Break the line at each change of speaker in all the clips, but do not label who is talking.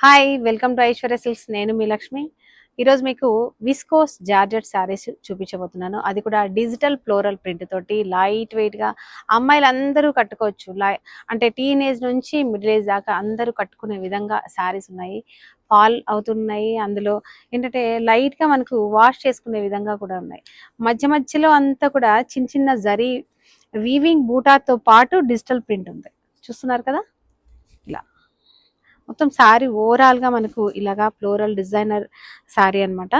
Hi welcome to Aishwarya silks. నేను మీ లక్ష్మి. ఈరోజు మీకు విస్కోస్ జార్జెట్ శారీస్ చూపించబోతున్నాను. అది కూడా డిజిటల్ ఫ్లోరల్ ప్రింట్ తోటి లైట్ వెయిట్గా అమ్మాయిలు అందరూ కట్టుకోవచ్చు. అంటే టీనేజ్ నుంచి మిడిల్ ఏజ్ దాకా అందరూ కట్టుకునే విధంగా శారీస్ ఉన్నాయి. ఫాల్ అవుతున్నాయి. అందులో ఏంటంటే లైట్గా మనకు వాష్ చేసుకునే విధంగా కూడా ఉన్నాయి. మధ్య మధ్యలో అంతా కూడా చిన్న చిన్న జరీ వీవింగ్ బూటాతో పాటు డిజిటల్ ప్రింట్ ఉంది. చూస్తున్నారు కదా, ఇలా మొత్తం శారీ ఓవరాల్ గా మనకు ఇలాగా ఫ్లోరల్ డిజైనర్ శారీ అన్నమాట.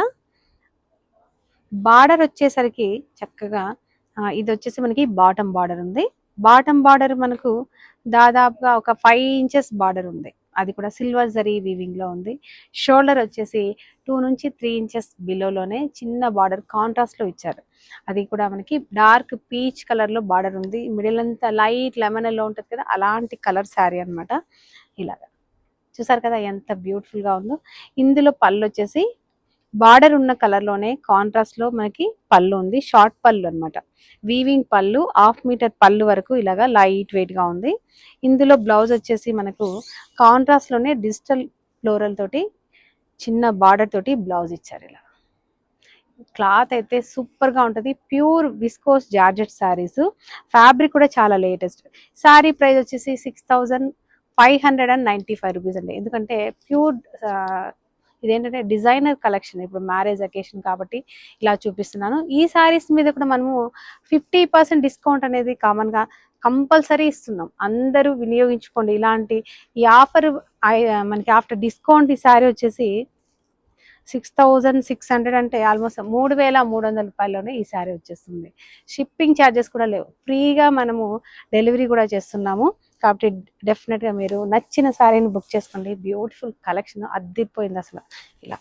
బార్డర్ వచ్చేసరికి చక్కగా ఇది వచ్చేసి మనకి బాటమ్ బార్డర్ ఉంది. బాటమ్ బార్డర్ మనకు దాదాపుగా ఒక 5 ఇంచెస్ బార్డర్ ఉంది. అది కూడా సిల్వర్ జరీ వీవింగ్ లో ఉంది. షోల్డర్ వచ్చేసి 2 నుంచి 3 ఇంచెస్ బిలోలోనే చిన్న బార్డర్ కాంట్రాస్ట్ లో ఇచ్చారు. అది కూడా మనకి డార్క్ పీచ్ కలర్ లో బార్డర్ ఉంది. మిడిల్ అంతా లైట్ లెమన్ లో ఉంటుంది కదా, అలాంటి కలర్ శారీ అన్నమాట. ఇలాగా చూసారు కదా ఎంత బ్యూటిఫుల్ గా ఉందో. ఇందులో పళ్ళు వచ్చేసి బార్డర్ ఉన్న కలర్ లోనే కాంట్రాస్ట్ లో మనకి పళ్ళు ఉంది. షార్ట్ పళ్ళు అన్నమాట. వీవింగ్ పళ్ళు 1/2 మీటర్ పళ్ళు వరకు ఇలాగా లైట్ వెయిట్ గా ఉంది. ఇందులో బ్లౌజ్ వచ్చేసి మనకు కాంట్రాస్ట్ లోనే డిజిటల్ ఫ్లోరల్ తోటి చిన్న బార్డర్ తోటి బ్లౌజ్ ఇచ్చారు. ఇలా క్లాత్ అయితే సూపర్ గా ఉంటది. Pure viscose georgette saris. Fabric కూడా చాలా లేటెస్ట్. శారీ ప్రైస్ వచ్చేసి 6595 రూపీస్ అండి. ఎందుకంటే ప్యూర్ ఇదేంటంటే డిజైనర్ కలెక్షన్. ఇప్పుడు మ్యారేజ్ అకేషన్ కాబట్టి ఇలా చూపిస్తున్నాను. ఈ శారీస్ మీద కూడా మనము 50% డిస్కౌంట్ అనేది కామన్ గా కంపల్సరీ ఇస్తున్నాం. అందరూ వినియోగించుకోండి. ఇలాంటి ఈ ఆఫర్ మనకి ఆఫ్టర్ డిస్కౌంట్ ఈ శారీ వచ్చేసి 6600 అంటే ఆల్మోస్ట్ 3300 రూపాయల్లోనే ఈ శారీ వచ్చేస్తుంది. షిప్పింగ్ ఛార్జెస్ కూడా లేవు. ఫ్రీగా మనము డెలివరీ కూడా చేస్తున్నాము. కాబట్టి డెఫినెట్గా మీరు నచ్చిన శారీని బుక్ చేసుకోండి. బ్యూటిఫుల్ కలెక్షన్ అద్దిపోయింది అసలు. ఇలా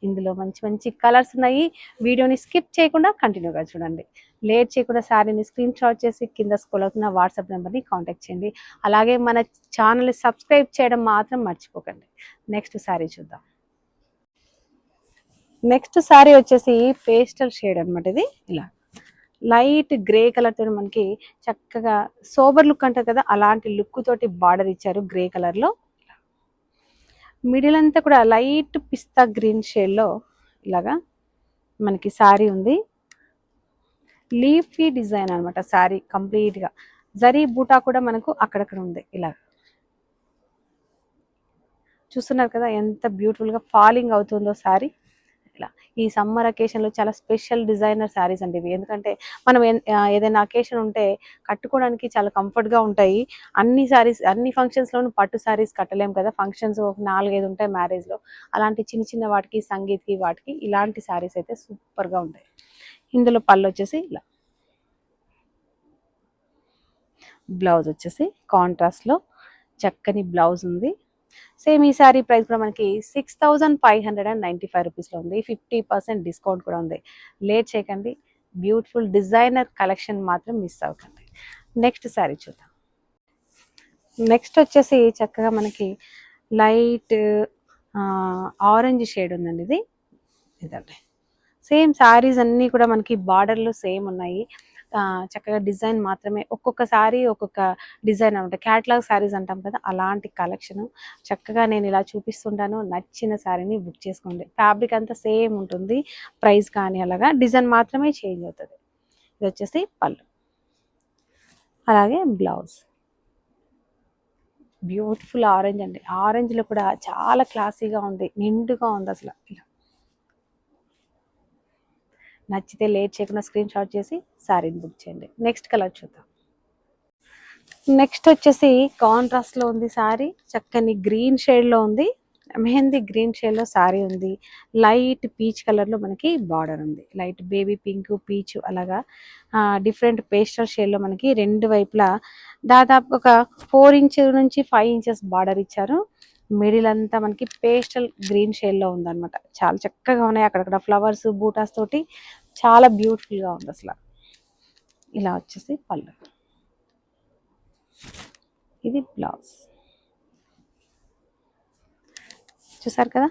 ఇందులో మంచి మంచి కలర్స్ ఉన్నాయి. వీడియోని స్కిప్ చేయకుండా కంటిన్యూగా చూడండి. లేట్ చేయకుండా శారీని స్క్రీన్ షాట్ చేసి కింద స్క్రోల్ అవుతున్న వాట్సాప్ నెంబర్ని కాంటాక్ట్ చేయండి. అలాగే మన ఛానల్ని సబ్స్క్రైబ్ చేయడం మాత్రం మర్చిపోకండి. నెక్స్ట్ శారీ చూద్దాం. నెక్స్ట్ శారీ వచ్చేసి పేస్టల్ షేడ్ అనమాట. ఇది ఇలా లైట్ గ్రే కలర్ తోటి మనకి చక్కగా సోబర్ లుక్ అంటారు కదా, అలాంటి లుక్ తోటి బార్డర్ ఇచ్చారు గ్రే కలర్ లో. మిడిల్ అంతా కూడా లైట్ పిస్తా గ్రీన్ షేడ్ లో ఇలాగా మనకి శారీ ఉంది. లీఫీ డిజైన్ అనమాట శారీ కంప్లీట్ గా. జరీ బూటా కూడా మనకు అక్కడక్కడ ఉంది. ఇలా చూస్తున్నారు కదా ఎంత బ్యూటిఫుల్ గా ఫాలింగ్ అవుతుందో శారీ. ఇలా ఈ సమ్మర్ అకేషన్ లో చాలా స్పెషల్ డిజైనర్ శారీస్ అండి ఇవి. ఎందుకంటే మనం ఏదైనా అకేషన్ ఉంటే కట్టుకోవడానికి చాలా కంఫర్ట్ గా ఉంటాయి. అన్ని శారీస్ అన్ని ఫంక్షన్స్ లోనూ పట్టు శారీస్ కట్టలేం కదా. ఫంక్షన్స్ ఒక 4-5 ఉంటాయి మ్యారేజ్ లో. అలాంటి చిన్న చిన్న వాటికి సంగీత్కి వాటికి ఇలాంటి శారీస్ అయితే సూపర్ గా ఉంటాయి. ఇందులో పళ్ళు వచ్చేసి ఇలా, బ్లౌజ్ వచ్చేసి కాంట్రాస్ట్ లో చక్కని బ్లౌజ్ ఉంది. సేమ్ ఈ శారీ ప్రైస్ కూడా మనకి 6595 రూపీస్లో ఉంది. 50% డిస్కౌంట్ కూడా ఉంది. లేట్ చేయకండి. బ్యూటిఫుల్ డిజైనర్ కలెక్షన్ మాత్రం మిస్ అవ్వకండి. నెక్స్ట్ శారీ చూద్దాం. నెక్స్ట్ వచ్చేసి చక్కగా మనకి లైట్ ఆరెంజ్ షేడ్ ఉందండి. ఇదండి సేమ్ శారీస్ అన్నీ కూడా మనకి బార్డర్లు సేమ్ ఉన్నాయి. చక్కగా డిజైన్ మాత్రమే ఒక్కొక్క శారీ ఒక్కొక్క డిజైన్ అనమాట. క్యాటలాగ్ శారీస్ అంటాం కదా, అలాంటి కలెక్షన్ చక్కగా నేను ఇలా చూపిస్తుంటాను. నచ్చిన శారీని బుక్ చేసుకోండి. ఫ్యాబ్రిక్ అంతా సేమ్ ఉంటుంది. ప్రైస్ కానీ అలాగా డిజైన్ మాత్రమే చేంజ్ అవుతుంది. ఇది వచ్చేసి పళ్ళు, అలాగే బ్లౌజ్. బ్యూటిఫుల్ ఆరెంజ్ అండి. ఆరెంజ్లో కూడా చాలా క్లాసీగా ఉంది, నిండుగా ఉంది అసలు. ఇలా నచ్చితే లేట్ చేయకుండా స్క్రీన్ షాట్ చేసి శారీని బుక్ చేయండి. నెక్స్ట్ కలర్ చూద్దాం. నెక్స్ట్ వచ్చేసి కాంట్రాస్ట్ లో ఉంది శారీ. చక్కని గ్రీన్ షేడ్ లో ఉంది. మెహందీ గ్రీన్ షేడ్ లో శారీ ఉంది. లైట్ పీచ్ కలర్ లో మనకి బార్డర్ ఉంది. లైట్ బేబీ పింక్ పీచ్ అలాగా డిఫరెంట్ పేస్టల్ షేడ్ లో మనకి రెండు వైపులా దాదాపు ఒక 4 నుంచి 5 ఇంచెస్ బార్డర్ ఇచ్చారు. మిడిల్ అంతా మనకి పేస్టల్ గ్రీన్ షేడ్ లో ఉందన్నమాట. చాలా చక్కగా ఉన్నాయి. అక్కడక్కడ ఫ్లవర్స్ బూటాస్ తోటి చాలా బ్యూటిఫుల్ గా ఉంది అసలు. ఇలా వచ్చేసి పళ్ళు, ఇది బ్లౌజ్. చూసారు కదా.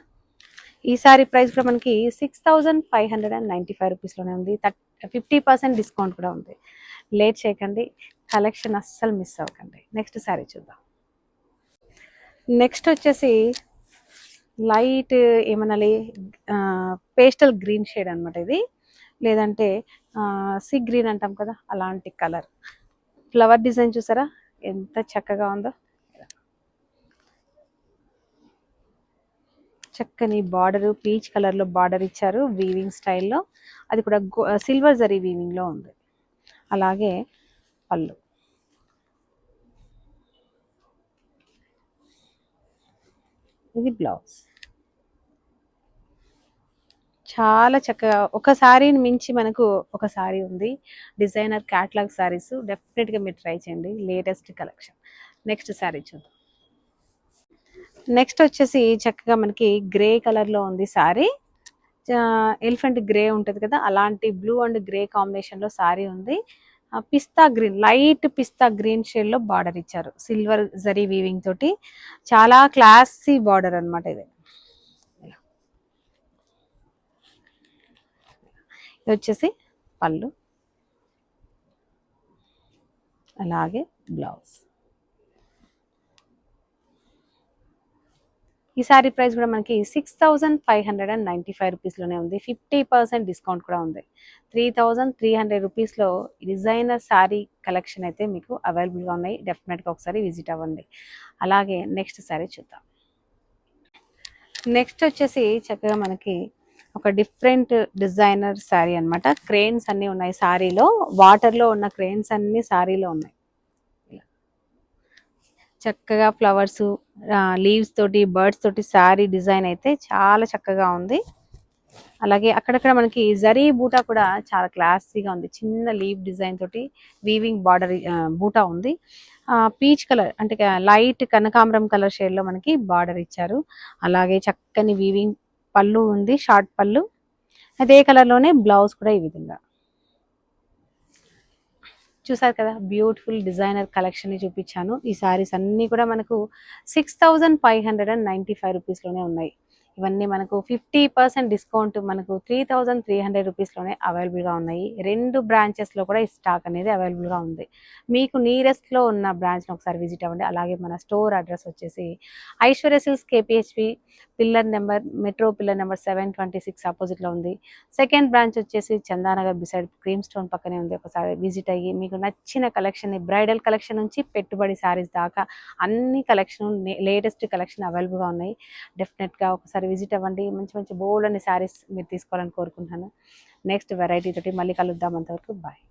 ఈ సారీ ప్రైస్ కూడా మనకి 6595 రూపీస్లోనే ఉంది. 50% డిస్కౌంట్ కూడా ఉంది. లేట్ చేయకండి. కలెక్షన్ అస్సలు మిస్ అవ్వకండి. నెక్స్ట్ సారీ చూద్దాం. నెక్స్ట్ వచ్చేసి లైట్ ఏమనాలి, పేస్టల్ గ్రీన్ షేడ్ అనమాట ఇది, లేదంటే సీ గ్రీన్ అంటాం కదా అలాంటి కలర్. ఫ్లవర్ డిజైన్ చూసారా ఎంత చక్కగా ఉందో. చక్కని బార్డర్ పీచ్ కలర్లో బార్డర్ ఇచ్చారు వీవింగ్ స్టైల్లో. అది కూడా సిల్వర్ జరీ వీవింగ్లో ఉంది. అలాగే పళ్ళు, ఇది బ్లౌజ్. చాలా చక్కగా ఒక శారీని మించి మనకు ఒక శారీ ఉంది. డిజైనర్ క్యాట్లాగ్ శారీస్ డెఫినెట్గా మీరు ట్రై చేయండి, లేటెస్ట్ కలెక్షన్. నెక్స్ట్ శారీ చూద్దాం. నెక్స్ట్ వచ్చేసి చక్కగా మనకి గ్రే కలర్లో ఉంది శారీ. ఎలిఫెంట్ గ్రే ఉంటుంది కదా అలాంటి బ్లూ అండ్ గ్రే కాంబినేషన్లో శారీ ఉంది. పిస్తా గ్రీన్, లైట్ పిస్తా గ్రీన్ షేడ్లో బార్డర్ ఇచ్చారు సిల్వర్ జరీ వీవింగ్ తోటి. చాలా క్లాసీ బార్డర్ అనమాట ఇది. ఇది వచ్చేసి పళ్ళు, అలాగే బ్లౌజ్. ఈ సారీ ప్రైస్ కూడా మనకి 6595 రూపీస్లోనే ఉంది. 50% డిస్కౌంట్ కూడా ఉంది. 3300 రూపీస్లో డిజైనర్ శారీ కలెక్షన్ అయితే మీకు అవైలబుల్గా ఉన్నాయి. డెఫినెట్గా ఒకసారి విజిట్ అవ్వండి. అలాగే నెక్స్ట్ శారీ చూద్దాం. నెక్స్ట్ వచ్చేసి చక్కగా మనకి ఒక డిఫరెంట్ డిజైనర్ శారీ అనమాట. క్రేన్స్ అన్నీ ఉన్నాయి శారీలో, వాటర్లో ఉన్న క్రేన్స్ అన్నీ శారీలో ఉన్నాయి. చక్కగా ఫ్లవర్స్, లీవ్స్ తోటి, బర్డ్స్ తోటి శారీ డిజైన్ అయితే చాలా చక్కగా ఉంది. అలాగే అక్కడక్కడ మనకి జరీ బూటా కూడా చాలా క్లాసీగా ఉంది. చిన్న లీవ్ డిజైన్ తోటి వీవింగ్ బార్డర్ బూటా ఉంది. పీచ్ కలర్ అంటే లైట్ కనకాంబరం కలర్ షేడ్లో మనకి బార్డర్ ఇచ్చారు. అలాగే చక్కని వీవింగ్ పళ్ళు ఉంది, షార్ట్ పళ్ళు. అదే కలర్లోనే బ్లౌజ్ కూడా ఈ విధంగా. చూసారు కదా బ్యూటిఫుల్ డిజైనర్ కలెక్షన్ చూపించాను. ఈ సారీస్ అన్నీ కూడా మనకు 6595 రూపీస్లోనే ఉన్నాయి. ఇవన్నీ మనకు 50% డిస్కౌంట్ మనకు 3300 రూపీస్లోనే అవైలబుల్గా ఉన్నాయి. 2 బ్రాంచెస్లో కూడా ఈ స్టాక్ అనేది అవైలబుల్గా ఉంది. మీకు నియరెస్ట్లో ఉన్న బ్రాంచ్ని ఒకసారి విజిట్ అవ్వండి. అలాగే మన స్టోర్ అడ్రస్ వచ్చేసి Aishwarya silks KPHB metro pillar number 726 ఆపోజిట్లో ఉంది. సెకండ్ బ్రాంచ్ వచ్చేసి చందానగర్ బిసైడ్ క్రీమ్ స్టోన్ పక్కనే ఉంది. ఒకసారి విజిట్ అయ్యి మీకు నచ్చిన కలెక్షన్, బ్రైడల్ కలెక్షన్ నుంచి పెట్టుబడి శారీస్ దాకా అన్ని కలెక్షన్, లేటెస్ట్ కలెక్షన్ అవైలబుల్గా ఉన్నాయి. డెఫినెట్గా ఒకసారి విజిట్ అవ్వండి. మంచి మంచి బోల్డ్ అనే శారీస్ మీరు తీసుకోవాలని కోరుకుంటున్నాను. నెక్స్ట్ వెరైటీ తోటి మళ్ళీ కలుద్దాం. అంతవరకు బాయ్.